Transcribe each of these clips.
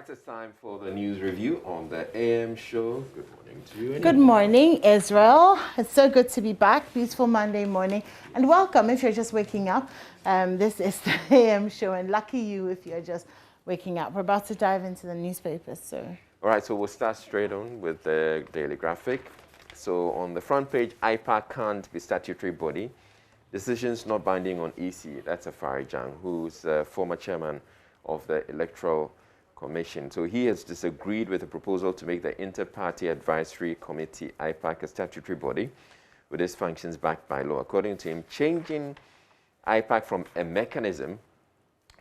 right, it's time for the news review on the AM show. Good morning to you. Good morning, Israel. It's so good to be back. Beautiful Monday morning. And welcome if you're just waking up. This is the AM show, and lucky you if you're just waking up. We're about to dive into the newspapers, so. All right, so we'll start straight on with the Daily Graphic. So on the front page, IPAC can't be statutory body. Decisions not binding on EC. That's Afari Jang, who's former chairman of the Electoral Commission. So he has disagreed with the proposal to make the Inter-Party Advisory Committee, IPAC, a statutory body with its functions backed by law. According to him, changing IPAC from a mechanism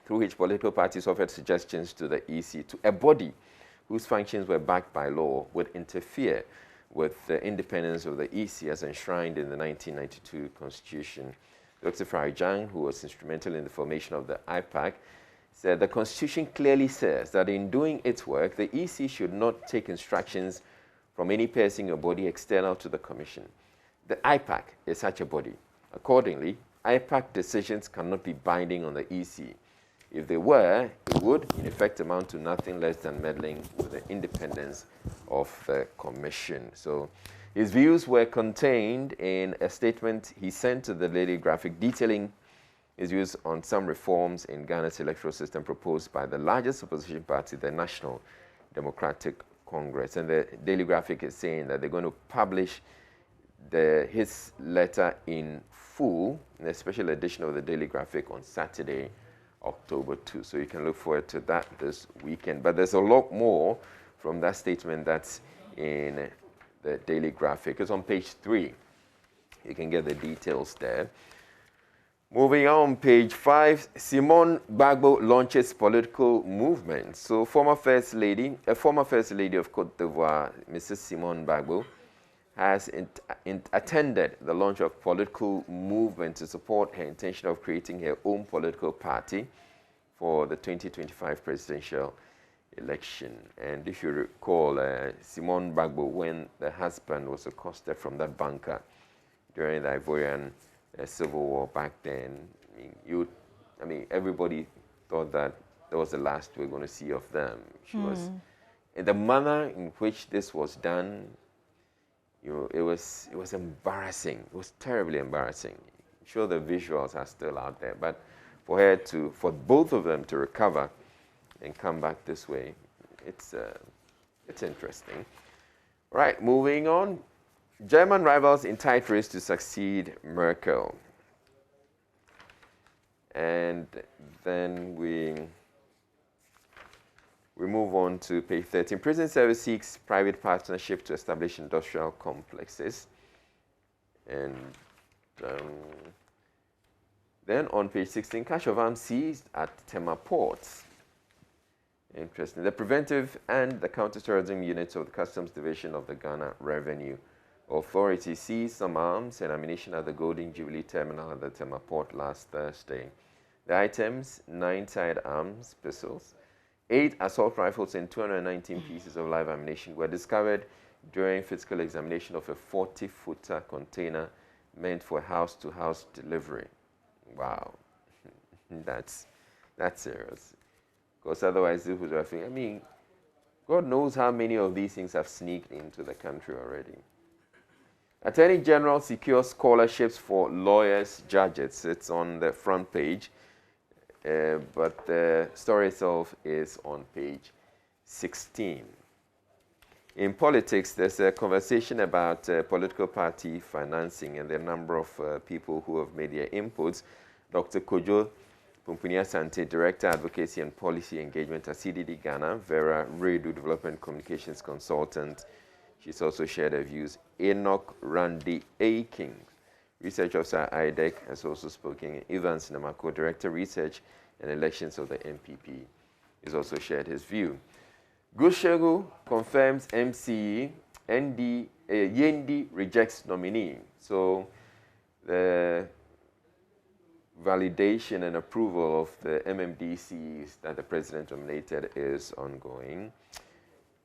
through which political parties offered suggestions to the EC to a body whose functions were backed by law would interfere with the independence of the EC as enshrined in the 1992 Constitution. Dr. Afari Jang, who was instrumental in the formation of the IPAC, said the Constitution clearly says that in doing its work, the EC should not take instructions from any person or body external to the Commission. The IPAC is such a body. Accordingly, IPAC decisions cannot be binding on the EC. If they were, it would, in effect, amount to nothing less than meddling with the independence of the Commission. So his views were contained in a statement he sent to the Daily Graphic detailing his views on some reforms in Ghana's electoral system proposed by the largest opposition party, the National Democratic Congress. And the Daily Graphic is saying that they're going to publish his letter in full in a special edition of the Daily Graphic on Saturday, October 2. So you can look forward to that this weekend. But there's a lot more from that statement that's in the Daily Graphic. It's on page 3. You can get the details there. Moving on, page 5, Simone Bagbo launches political movement. So a former First Lady of Cote d'Ivoire, Mrs. Simone Bagbo, has attended the launch of political movement to support her intention of creating her own political party for the 2025 presidential election. And if you recall, Simone Bagbo, when the husband was accosted from that bunker during the Ivorian civil war back then, everybody thought that that was the last we're going to see of them. She was, and the manner in which this was done, it was embarrassing. It was terribly embarrassing. I'm sure the visuals are still out there, but for both of them to recover and come back this way, it's interesting. Right, moving on. German rivals in tight race to succeed Merkel. And then we move on to page 13. Prison service seeks private partnership to establish industrial complexes. And then on page 16, cache of arms seized at Tema ports. Interesting. The preventive and the counterterrorism units of the Customs Division of the Ghana Revenue Authority seized some arms and ammunition at the Golden Jubilee Terminal at the Tema Port last Thursday. The items, 9 sidearms, pistols, 8 assault rifles, and 219 pieces of live ammunition were discovered during physical examination of a 40-footer container meant for house-to-house delivery. Wow, that's serious. Because otherwise, this would have God knows how many of these things have sneaked into the country already. Attorney General secures scholarships for lawyers, judges. It's on the front page, but the story itself is on page 16. In politics, there's a conversation about political party financing and the number of people who have made their inputs. Dr. Kojo Pumpunia Sante, Director, Advocacy and Policy Engagement at CDD Ghana, Vera Redu, Development Communications Consultant. She's also shared her views. Enoch Randy Aking, Research Officer at IDEC, has also spoken. Evans Namako, Director, Research and Elections of the NPP, has also shared his view. Gushegu confirms MCE, Yendi rejects nominee. So the validation and approval of the MMDCs that the president nominated is ongoing.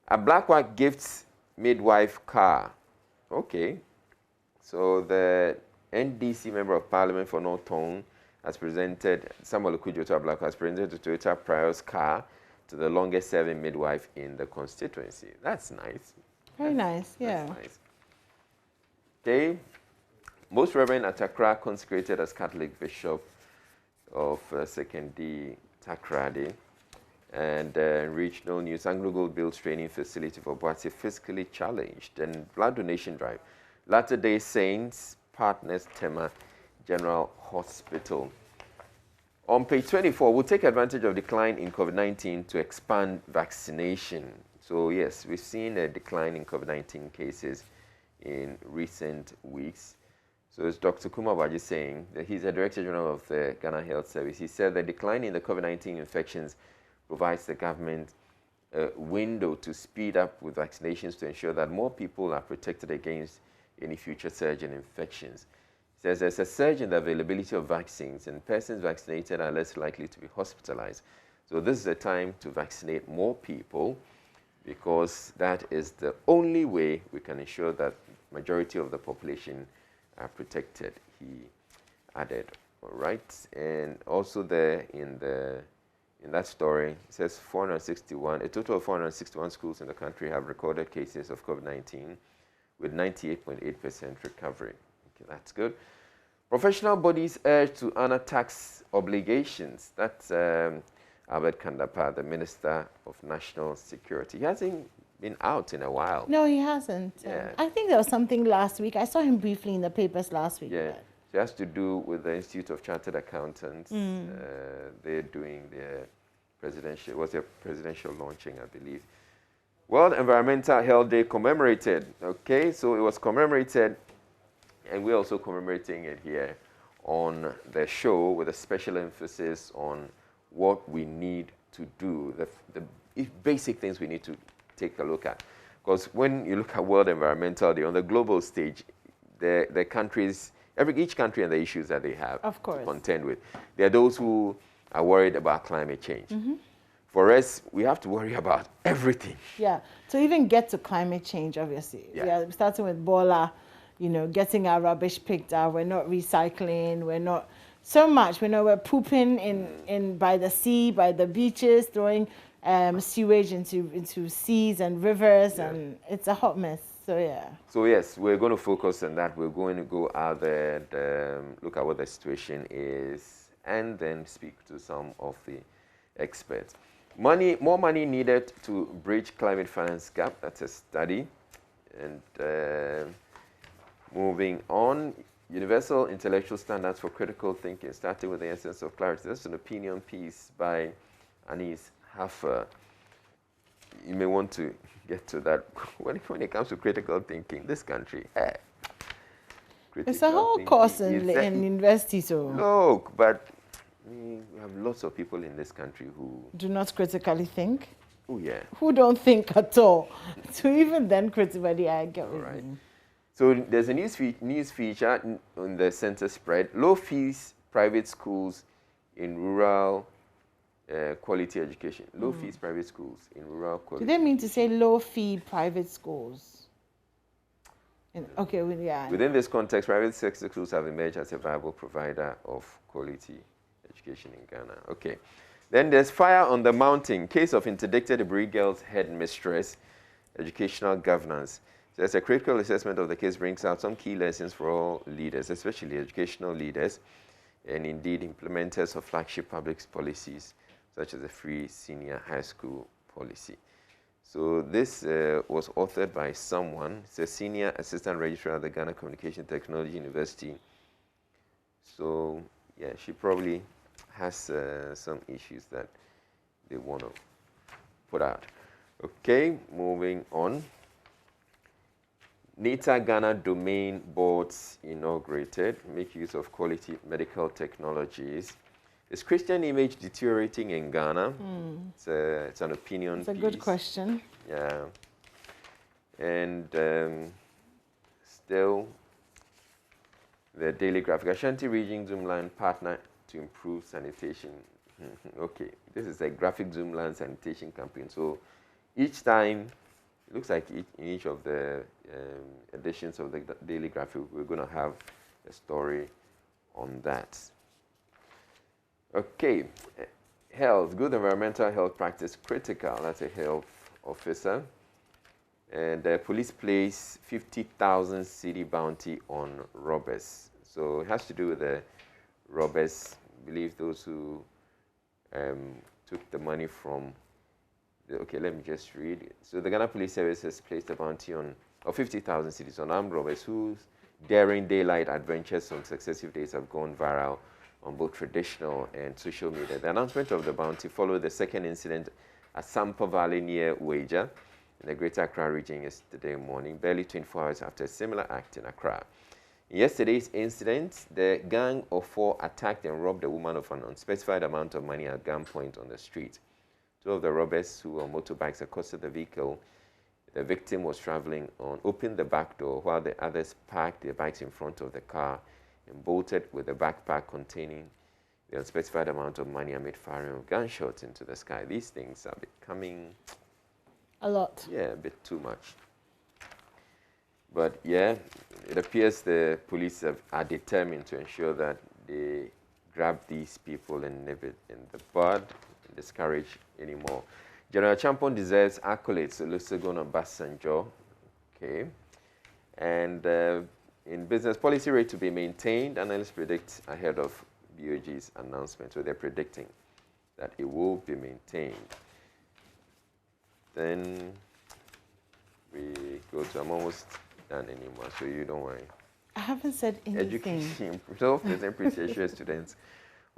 A Blackwack gifts midwife car. Okay. So the NDC Member of Parliament for North Tongue has presented, Samuel Okudzoto Blackwack has presented the Toyota Prius car the longest serving midwife in the constituency. That's nice. Very nice, yeah. That's nice. Okay. Most Reverend Atakra, consecrated as Catholic Bishop of Second D Takrady. And regional news, Anglo Gold builds training facility for Boise physically challenged. And blood donation drive. Latter-day Saints partners Tema General Hospital. On page 24, we'll take advantage of decline in COVID-19 to expand vaccination. So yes, we've seen a decline in COVID-19 cases in recent weeks. So as Dr. Kumar Baji saying, that he's the Director General of the Ghana Health Service. He said the decline in the COVID-19 infections provides the government a window to speed up with vaccinations to ensure that more people are protected against any future surge in infections. He says there's a surge in the availability of vaccines, and persons vaccinated are less likely to be hospitalized. So this is the time to vaccinate more people, because that is the only way we can ensure that majority of the population are protected, he added. All right, and also there in that story, it says a total of 461 schools in the country have recorded cases of COVID-19 with 98.8% recovery. Okay, that's good. Professional bodies urged to honor tax obligations. That's Albert Kandapa, the Minister of National Security. He hasn't been out in a while. No, he hasn't. Yeah. I think there was something last week. I saw him briefly in the papers last week. Yeah. It has to do with the Institute of Chartered Accountants. They're doing their presidential launching, I believe. World Environmental Health Day commemorated. Okay, so it was commemorated, and we're also commemorating it here on the show with a special emphasis on what we need to do, the basic things we need to take a look at. Because when you look at World Environmental Day on the global stage, the countries, each country and the issues that they have to contend with. There are those who are worried about climate change. For us, we have to worry about everything. Yeah, to even get to climate change, obviously. Yeah, starting with Bola, getting our rubbish picked up. We're not recycling. We're not so much. We're pooping in by the sea, by the beaches, throwing sewage into seas and rivers, and it's a hot mess. So yeah. So yes, we're going to focus on that. We're going to go out there and look at what the situation is, and then speak to some of the experts. More money needed to bridge climate finance gap. That's a study. And moving on, universal intellectual standards for critical thinking, starting with the essence of clarity. That's an opinion piece by Anis Haffer. You may want to get to that when it comes to critical thinking. This country, it's a whole course in university. So look, but we have lots of people in this country who do not critically think. Oh yeah. Who don't think at all. So even then, critically, I get it. Right. So there's a news feature on the center spread. Low fees private schools in rural quality education. Low fees private schools in rural quality. Do they mean to say low fee private schools? Okay, Within this context, private sector schools have emerged as a viable provider of quality education in Ghana. Okay. Then there's fire on the mountain. Case of interdicted Ibri girls headmistress, educational governance. There's a critical assessment of the case brings out some key lessons for all leaders, especially educational leaders, and indeed implementers of flagship public policies, such as the free senior high school policy. So this was authored by someone. It's a senior assistant registrar at the Ghana Communication Technology University. So yeah, she probably has some issues that they want to put out. Okay, moving on. NITA Ghana domain boards inaugurated, make use of quality medical technologies. Is Christian image deteriorating in Ghana? It's an opinion piece. It's a good question. Yeah. And still, the Daily Graphic, Ashanti Region Zoomland partner to improve sanitation. Okay, this is a graphic Zoomland sanitation campaign. So each time, it looks like in each of the editions of the Daily Graphic, we're going to have a story on that. Okay, Health, good environmental health practice critical. That's a health officer. And the police place 50,000 city bounty on robbers. So it has to do with the robbers. I believe those who took the money from. Okay, let me just read. So the Ghana Police Service has placed a bounty of 50,000 cities on armed robbers whose daring daylight adventures on successive days have gone viral on both traditional and social media. The announcement of the bounty followed the second incident at Sampa Valley near Wager in the Greater Accra region yesterday morning, barely 24 hours after a similar act in Accra. In yesterday's incident, the gang of 4 attacked and robbed a woman of an unspecified amount of money at gunpoint on the street. 2 of the robbers who were on motorbikes accosted the vehicle the victim was traveling on, opened the back door while the others parked their bikes in front of the car and bolted with a backpack containing the unspecified amount of money amid firing of gunshots into the sky. These things are becoming a lot. Yeah, a bit too much. But yeah, it appears the police are determined to ensure that they grab these people and nip it in the bud and discourage anymore. General Agyapong deserves accolades, Olusegun Obasanjo. Okay. And in business, policy rate to be maintained, analysts predict ahead of BOG's announcement. So they're predicting that it will be maintained. Then we go to, I'm almost done anymore, so you don't worry. I haven't said anything. Education, self-pleasant appreciation students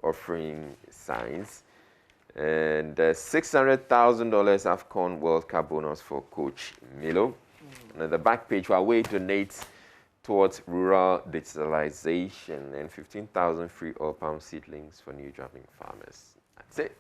offering signs. And $600,000 AFCON World Cup bonus for Coach Milo. And at the back page, Huawei donates towards rural digitalization and 15,000 free oil palm seedlings for new dropping farmers. That's it.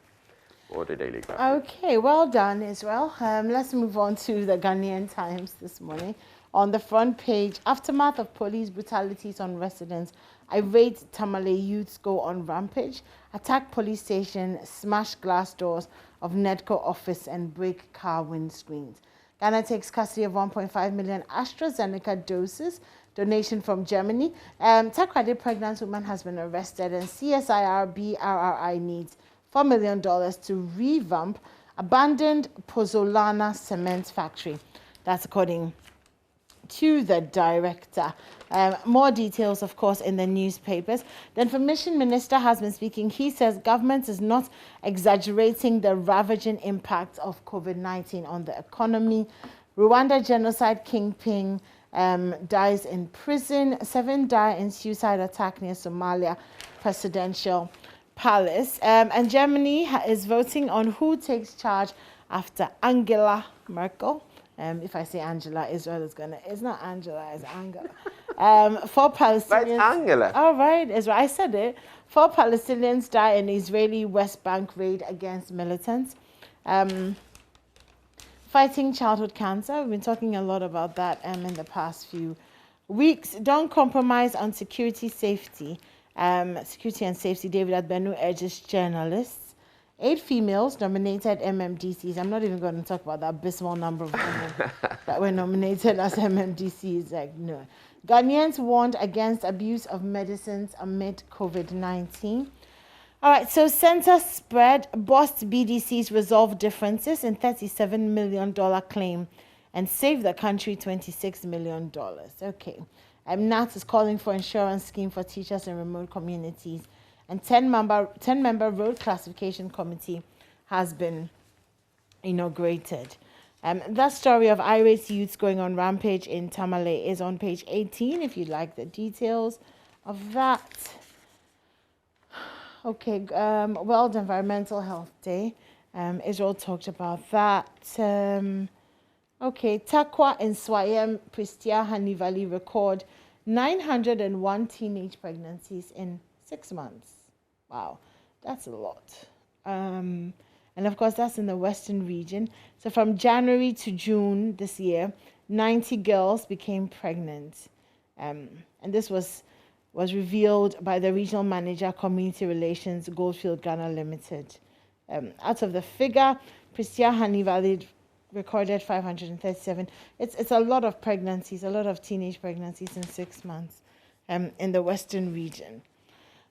Or the Daily Graphic. Okay, well done, Israel. Let's move on to the Ghanaian Times this morning. On the front page, aftermath of police brutalities on residents, irate Tamale youths go on rampage, attack police station, smash glass doors of NEDCO office and break car windscreens. Ghana takes custody of 1.5 million AstraZeneca doses, donation from Germany. Takrady pregnant woman has been arrested, and CSIR BRRI needs $4 million to revamp abandoned Pozzolana cement factory. That's according to the director. More details, of course, in the newspapers. The information minister has been speaking. He says government is not exaggerating the ravaging impact of COVID-19 on the economy. Rwanda genocide kingpin dies in prison. 7 die in suicide attack near Somalia presidential palace. And Germany is voting on who takes charge after Angela Merkel. If I say Angela, Israel is gonna. It's not Angela, it's Angela. 4 Palestinians. But Angela. All right, Israel. I said it. 4 Palestinians die in Israeli West Bank raid against militants. Fighting childhood cancer. We've been talking a lot about that in the past few weeks. Don't compromise on security and safety. David Adbenu urges journalists. 8 females nominated MMDCs. I'm not even going to talk about the abysmal number of women that were nominated as MMDCs. Like, no. Ghanaians warned against abuse of medicines amid COVID-19. All right, so center spread, Bost BDCs resolve differences in $37 million claim and save the country $26 million. Okay. NAT is calling for insurance scheme for teachers in remote communities. And 10-member road classification committee has been inaugurated. That story of irate youths going on rampage in Tamale is on page 18, if you'd like the details of that. Okay, World Environmental Health Day. Israel talked about that. Okay, Takwa and Swayam Pristia Hanivali record 901 teenage pregnancies in 6 months. Wow, that's a lot. And of course, that's in the Western region. So from January to June this year, 90 girls became pregnant. And this was revealed by the regional manager, Community Relations, Goldfield Ghana Limited. Out of the figure, Pristia Hanivali recorded 537. It's a lot of pregnancies, a lot of teenage pregnancies in 6 months in the Western region.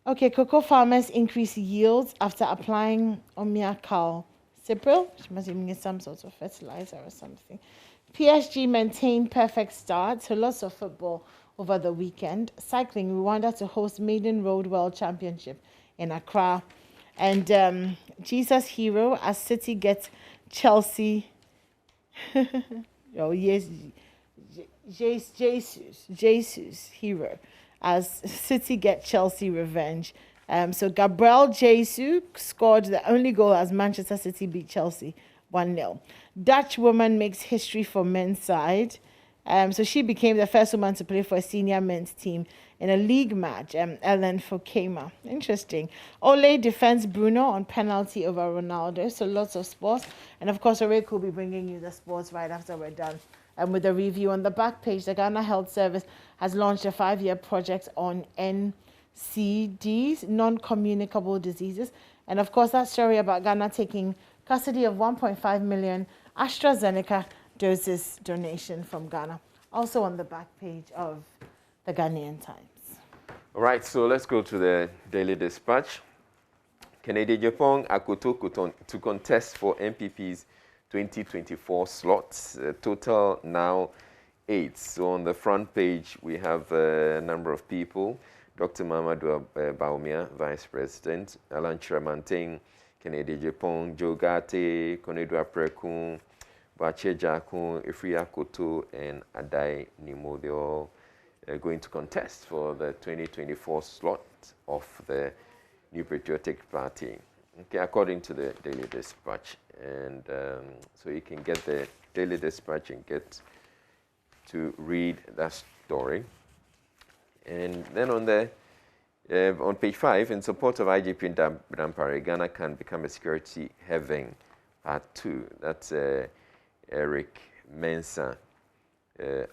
Okay, cocoa farmers increase yields after applying Omiacal Cypril, which must be some sort of fertilizer or something. PSG maintained perfect start, so lots of football over the weekend. Cycling, Rwanda to host Maiden Road World Championship in Accra. And Jesus Hero as City gets Chelsea. Oh, yes. Jesus Hero as City get Chelsea revenge. So Gabriel Jesus scored the only goal as Manchester City beat Chelsea 1-0. Dutch woman makes history for men's side. So she became the first woman to play for a senior men's team in a league match, Ellen Fokema. Interesting. Ole defends Bruno on penalty over Ronaldo. So lots of sports. And of course, Orek will be bringing you the sports right after we're done. And with a review on the back page, the Ghana Health Service has launched a 5-year project on NCDs, non-communicable diseases. And of course, that story about Ghana taking custody of 1.5 million AstraZeneca doses donation from Ghana. Also on the back page of the Ghanaian Times. All right, so let's go to the Daily Dispatch. Canadian Agyapong Akoto to contest for NPP's 2024 slots. Total now 8. So on the front page, we have a number of people. Dr. Mamadou Baumia, Vice President. Alan Chiramanting, Canadian Agyapong, Joe Gate, Konedu Aprekun, Bache Jakun, Ifri Akoto, and Adai Nimo. They all going to contest for the 2024 slot of the New Patriotic Party. Okay, according to the Daily Dispatch. And so you can get the Daily Dispatch and get to read that story. And then on page 5, in support of IGP in Dampare, Ghana can become a security haven, part 2. That's Eric Mensah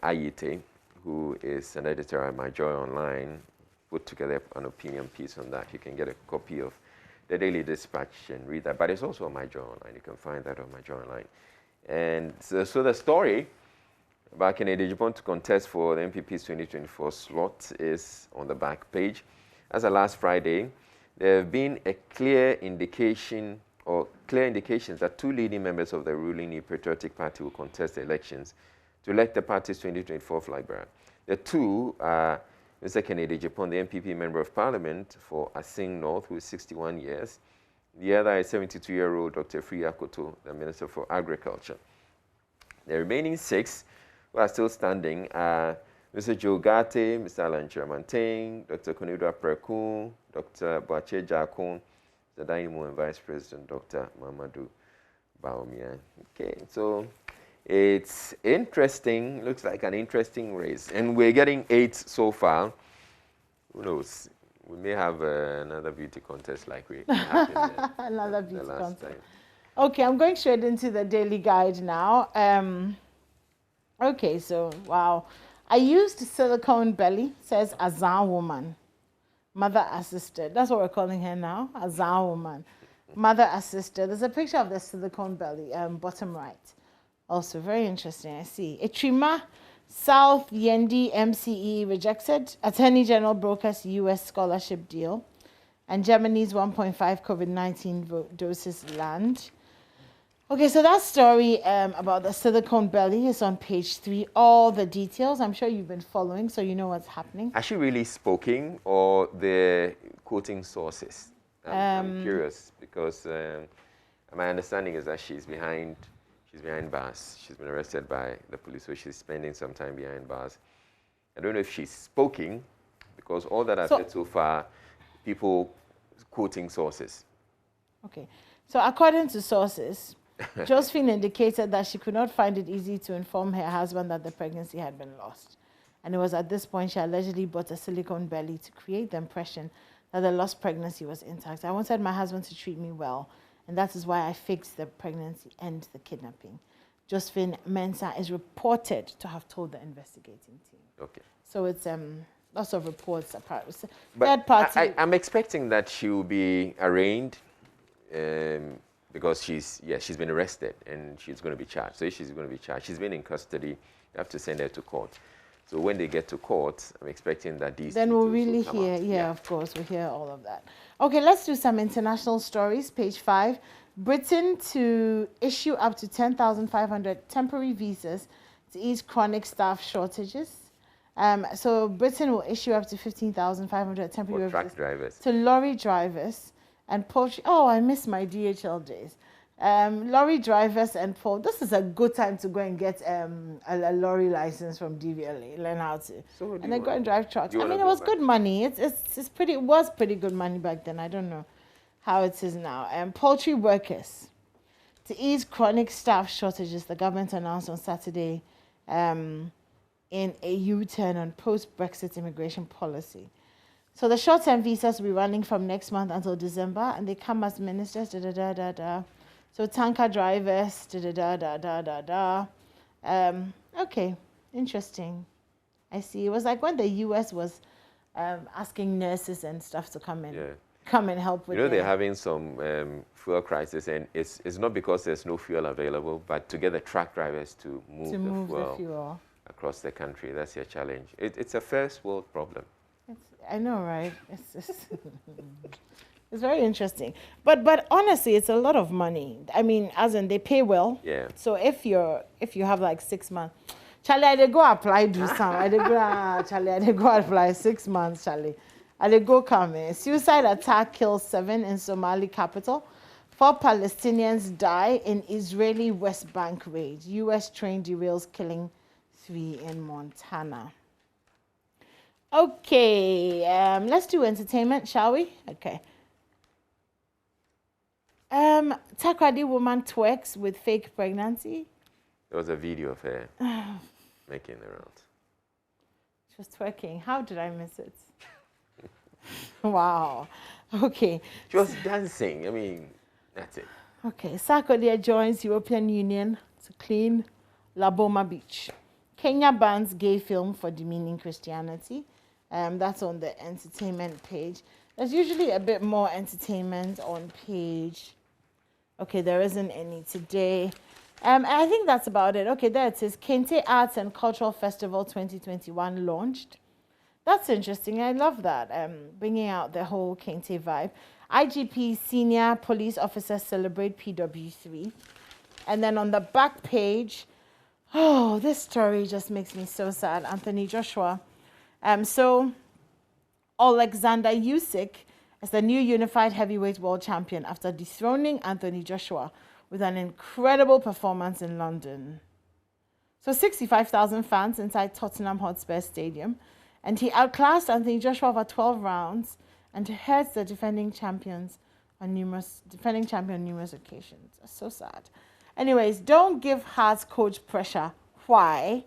Ayite, who is an editor at My Joy Online, put together an opinion piece on that. You can get a copy of the Daily Dispatch and read that. But it's also on My Joy Online. You can find that on My Joy Online. And so the story about Canadian Agyapong to contest for the NPP's 2024 slot is on the back page. As of last Friday, there have been a clear indications that 2 leading members of the ruling New Patriotic Party will contest the elections to elect the party's 2024 flag bearer. The 2 are Mr. Canadian Agyapong, the NPP Member of Parliament for Asing North, who is 61 years. The other is 72-year-old Dr. Free Akoto, the Minister for Agriculture. The remaining 6 who are still standing are Mr. Joe Gate, Mr. Alan Chiramanting, Dr. Konedu Aprekun, Dr. Boache Jakun, the Daimo and Vice President Dr. Mamadou Baumia. Okay, so it's interesting, looks like an interesting race. And we're getting 8 so far. Who knows? We may have another beauty contest like we had another the beauty last contest. time. Okay, I'm going straight into the daily guide now. Okay, so wow. I used silicone belly, says Azan woman. Mother assisted. That's what we're calling her now, Azan woman. Mother assisted. There's a picture of the silicone belly, bottom right. Also very interesting, I see. Itrima South Yendi MCE rejected. Attorney General brokers US scholarship deal. And Germany's 1.5 COVID-19 doses land. Okay, so that story about the silicone belly is on page 3. All the details. I'm sure you've been following, so you know what's happening. Has she really spoken, or they're quoting sources? I'm curious because my understanding is that she's behind bars. She's been arrested by the police, so she's spending some time behind bars. I don't know if she's spoken, because all that I've heard so far, people quoting sources. Okay, so according to sources, Josephine indicated that she could not find it easy to inform her husband that the pregnancy had been lost. And it was at this point she allegedly bought a silicone belly to create the impression that the lost pregnancy was intact. I wanted my husband to treat me well, and that is why I fixed the pregnancy and the kidnapping. Josephine Mensah is reported to have told the investigating team. Okay. So it's lots of reports apart. But third party. I'm expecting that she will be arraigned because she's been arrested and she's going to be charged. So she's going to be charged. She's been in custody. You have to send her to court. So when they get to court, I'm expecting that these then we'll details will really come hear, out. yeah, of course, we'll hear all of that. Okay, let's do some international stories. Page 5. Britain to issue up to 10,500 temporary visas to ease chronic staff shortages. So Britain will issue up to 15,500 temporary For truck visas drivers. to lorry drivers and poultry. Oh, I miss my DHL days. Lorry drivers and this is a good time to go and get a lorry license from DVLA. Learn how to, and then go and drive trucks. I mean, it was good money. It's pretty. It was pretty good money back then. I don't know how it is now. Poultry workers to ease chronic staff shortages. The government announced on Saturday, in a U-turn on post-Brexit immigration policy. So the short-term visas will be running from next month until December, and they come as ministers. So tanker drivers, okay, interesting. I see. It was like when the US was asking nurses and stuff to come and help with. They're having some fuel crisis, and it's not because there's no fuel available, but to get the truck drivers to move the fuel across the country. That's your challenge. It's a first world problem. I know, right? It's very interesting, but honestly, it's a lot of money. I mean, as in they pay well. Yeah. So if you have like 6 months, Charlie, I go apply do some. I go apply 6 months, Charlie. I go come in. Suicide attack kills 7 in Somali capital. 4 Palestinians die in Israeli West Bank raid. U.S. train derails, killing 3 in Montana. Okay, let's do entertainment, shall we? Okay. Takrady woman twerks with fake pregnancy. There was a video of her making the rounds. She was twerking. How did I miss it? Wow. Okay. She was dancing. I mean, that's it. Okay. Sarkodie joins European Union to clean Laboma Beach. Kenya bans gay film for demeaning Christianity. That's on the entertainment page. There's usually a bit more entertainment on page. Okay, there isn't any today. I think that's about it. Okay, there it is. Kente Arts and Cultural Festival 2021 launched. That's interesting. I love that. Bringing out the whole Kente vibe. IGP senior police officers celebrate PW3. And then on the back page, oh, this story just makes me so sad. Anthony Joshua. So Alexander Usyk is the new unified heavyweight world champion after dethroning Anthony Joshua with an incredible performance in London. So 65,000 fans inside Tottenham Hotspur Stadium, and he outclassed Anthony Joshua over 12 rounds and hurts the defending champion on numerous occasions. That's so sad. Anyways, don't give Hearts coach pressure. Why?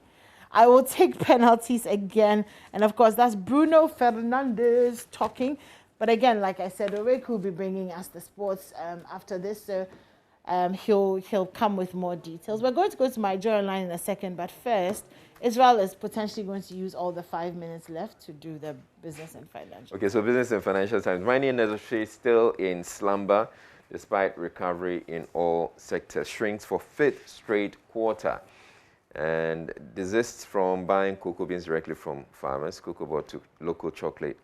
I will take penalties again. And of course, that's Bruno Fernandes talking. But again, like I said, Orek will be bringing us the sports after this. So he'll come with more details. We're going to go to my Joy Online in a second. But first, Israel is potentially going to use all the 5 minutes left to do the business and financial. Okay, so business and financial times. Mining industry still in slumber despite recovery in all sectors. Shrinks for 5th straight quarter. And desists from buying cocoa beans directly from farmers, cocoa bought to local chocolate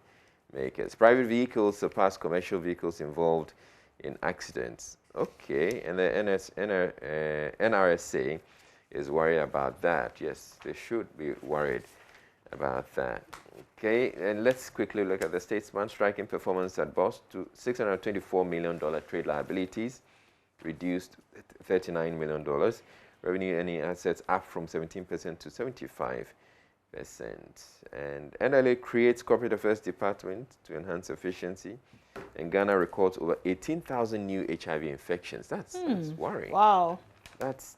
makers. Private vehicles surpass commercial vehicles involved in accidents. Okay, and the NRSA is worried about that. Yes, they should be worried about that. Okay, and let's quickly look at the statesman. Striking performance at Boss to $624 million trade liabilities, reduced $39 million. Revenue earning assets up from 17% to 75%. And NLA creates corporate affairs department to enhance efficiency. And Ghana records over 18,000 new HIV infections. That's worrying. Wow. That's.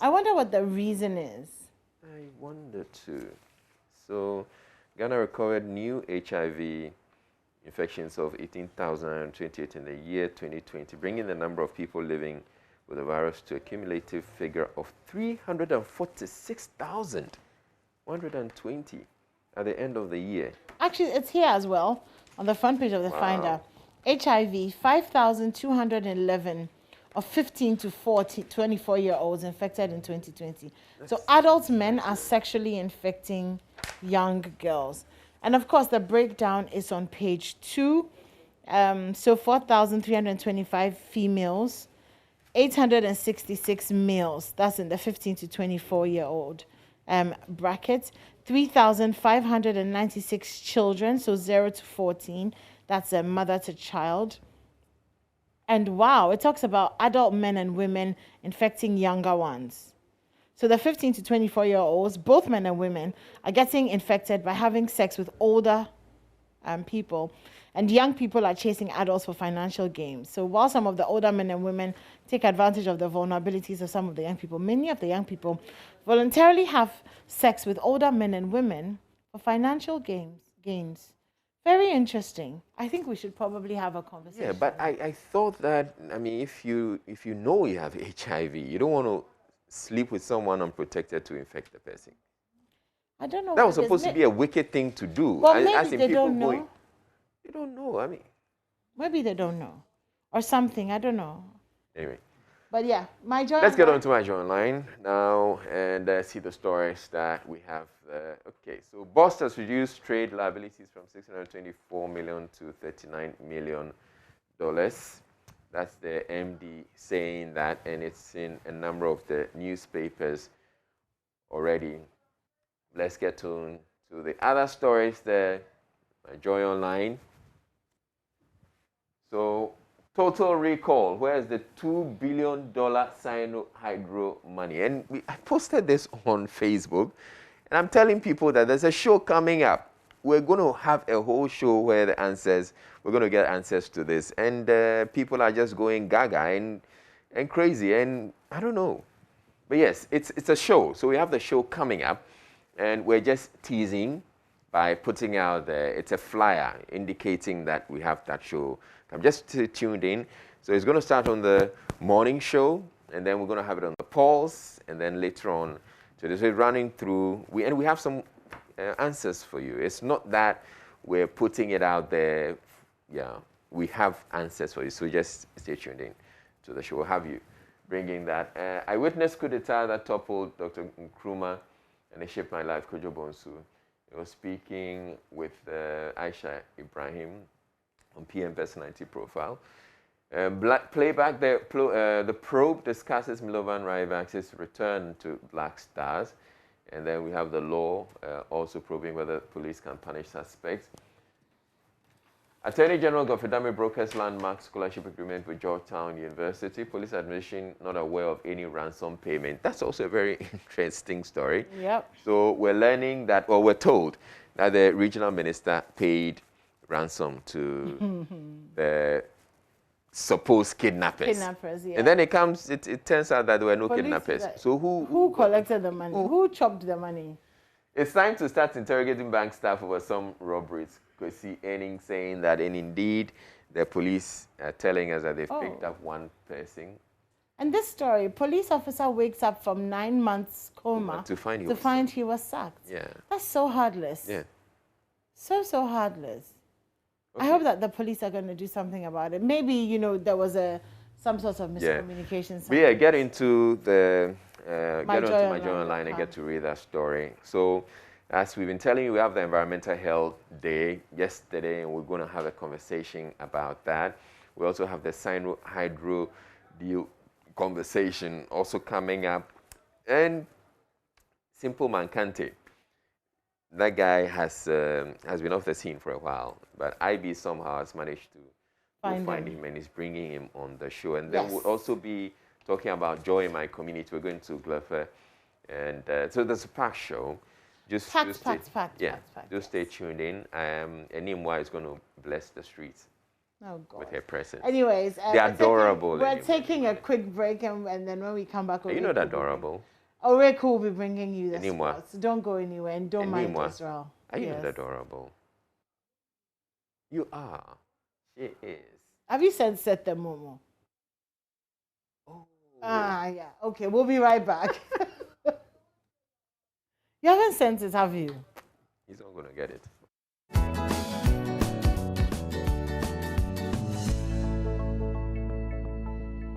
I wonder what the reason is. I wonder too. So, Ghana recorded new HIV infections of 18,028 in the year 2020, bringing the number of people living with the virus to a cumulative figure of 346,120 at the end of the year. Actually, it's here as well on the front page of the Finder. HIV, 5,211 of 15 to 24-year-olds infected in 2020. So adult men are sexually infecting young girls. And of course, the breakdown is on page 2. So 4,325 females, 866 males. That's in the 15 to 24-year-old bracket. 3,596 children, so 0 to 14. That's a mother to child. And wow, it talks about adult men and women infecting younger ones. So the 15 to 24-year-olds, both men and women, are getting infected by having sex with older people. And young people are chasing adults for financial gain. So while some of the older men and women take advantage of the vulnerabilities of some of the young people, many of the young people voluntarily have sex with older men and women for financial gains. Very interesting. I think we should probably have a conversation. Yeah, but I thought that, I mean, if you know you have HIV, you don't want to sleep with someone unprotected to infect the person. I don't know. That was supposed to be a wicked thing to do. Well, maybe they don't know. They don't know, I mean. Maybe they don't know. Or something, I don't know. Anyway. But yeah, my joy. Let's get on to my joy online now and see the stories that we have. Okay, so Bost has reduced trade liabilities from $624 million to $39 million. That's the MD saying that, and it's in a number of the newspapers already. Let's get to the other stories there. My joy online. So, total recall. Where's the $2 billion cyanohydro money? And I posted this on Facebook, and I'm telling people that there's a show coming up. We're going to have a whole show where we're going to get answers to this. And people are just going gaga and crazy, and I don't know. But yes, it's a show. So we have the show coming up, and we're just teasing by putting out it's a flyer indicating that we have that show. I'm just tuned in. So it's going to start on the morning show, and then we're going to have it on the pulse, and then later on. So this is running through, and we have some answers for you. It's not that we're putting it out there. Yeah, we have answers for you. So just stay tuned in to the show. We'll have you bringing that. Eyewitness coup d'etat that toppled Dr. Nkrumah and it shaped my life, Kojo Bonsu. I was speaking with Aisha Ibrahim on PM Personality Profile. Playback, the probe discusses Milovan Rayvax's return to Black Stars. And then we have the law also probing whether police can punish suspects. Attorney General Godfrey Dame brokers landmark scholarship agreement with Georgetown University. Police admission not aware of any ransom payment. That's also a very interesting story. Yep. So we're learning that, or we're told that the regional minister paid ransom to the supposed kidnappers. Yeah. And then it turns out that there were no kidnappers. So who collected the money? Who chopped the money? It's time to start interrogating bank staff over some robberies. Kwesi Enning saying that, and indeed, the police are telling us that they've picked up one person. And this story, police officer wakes up from 9 months coma to find he was sacked. Yeah. That's so heartless. Yeah. So heartless. Okay. I hope that the police are going to do something about it. Maybe, there was some sort of miscommunication. But yeah, get into the my joy online and get to read that story. So, as we've been telling you, we have the Environmental Health Day yesterday, and we're going to have a conversation about that. We also have the cyanohydro deal conversation also coming up. And Simple Mankante. That guy has been off the scene for a while, but IB somehow has managed to find him and is bringing him on the show. And then we'll also be talking about joy in my community. We're going to Gluffa, and so there's a pack show. Just stay tuned in. And Nimwa is going to bless the streets with her presence. Anyways, they're adorable. We're taking a quick break, and then when we come back, you're not adorable. Oreko will be bringing you the sports. Don't go anywhere, and don't mind Israel. Are you not adorable? You are. She is. Have you set the Momo? Oh. Yeah. Okay, we'll be right back. You haven't sent it, have you? He's not going to get it.